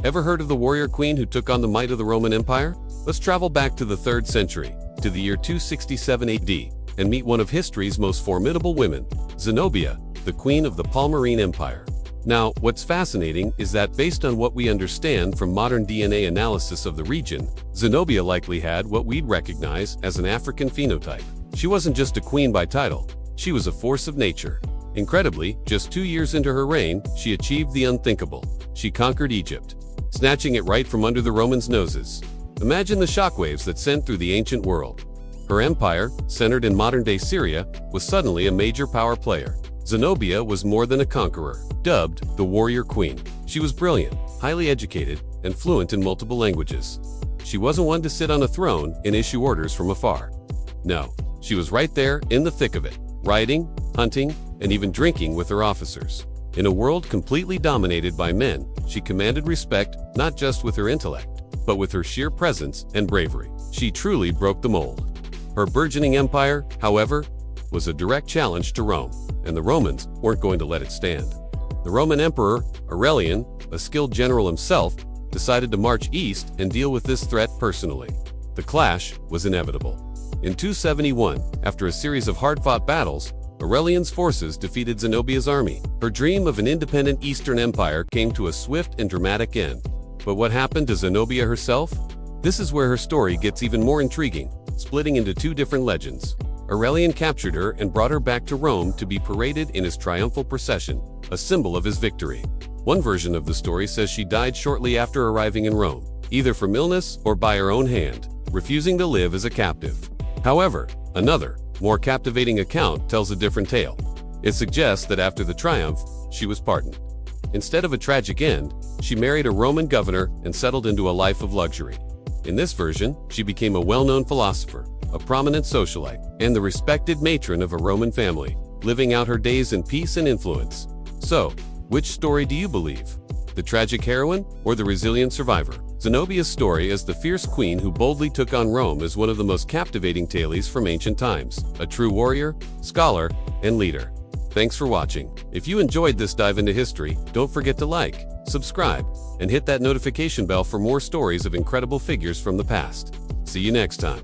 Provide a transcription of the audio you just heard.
Ever heard of the warrior queen who took on the might of the Roman Empire? Let's travel back to the 3rd century, to the year 267 AD, and meet one of history's most formidable women, Zenobia, the queen of the Palmyrene Empire. Now, what's fascinating is that based on what we understand from modern DNA analysis of the region, Zenobia likely had what we'd recognize as an African phenotype. She wasn't just a queen by title, she was a force of nature. Incredibly, just 2 years into her reign, she achieved the unthinkable. She conquered Egypt, snatching it right from under the Romans' noses. Imagine the shockwaves that sent through the ancient world. Her empire, centered in modern-day Syria, was suddenly a major power player. Zenobia was more than a conqueror. Dubbed the warrior queen, she was brilliant, highly educated, and fluent in multiple languages. She wasn't one to sit on a throne and issue orders from afar. No, she was right there in the thick of it, riding, hunting, and even drinking with her officers. In a world completely dominated by men, she commanded respect not just with her intellect, but with her sheer presence and bravery. She truly broke the mold. Her burgeoning empire, however, was a direct challenge to Rome, and the Romans weren't going to let it stand. The Roman Emperor, Aurelian, a skilled general himself, decided to march east and deal with this threat personally. The clash was inevitable. In 271, after a series of hard-fought battles, Aurelian's forces defeated Zenobia's army. Her dream of an independent Eastern empire came to a swift and dramatic end. But what happened to Zenobia herself? This is where her story gets even more intriguing, splitting into 2 different legends. Aurelian captured her and brought her back to Rome to be paraded in his triumphal procession, a symbol of his victory. One version of the story says she died shortly after arriving in Rome, either from illness or by her own hand, refusing to live as a captive. However, another, more captivating account tells a different tale. It suggests that after the triumph, she was pardoned. Instead of a tragic end, she married a Roman governor and settled into a life of luxury. In this version, she became a well-known philosopher, a prominent socialite, and the respected matron of a Roman family, living out her days in peace and influence. So, which story do you believe? The tragic heroine or the resilient survivor? Zenobia's story as the fierce queen who boldly took on Rome is one of the most captivating tales from ancient times, a true warrior, scholar, and leader. Thanks for watching. If you enjoyed this dive into history, don't forget to like, subscribe, and hit that notification bell for more stories of incredible figures from the past. See you next time.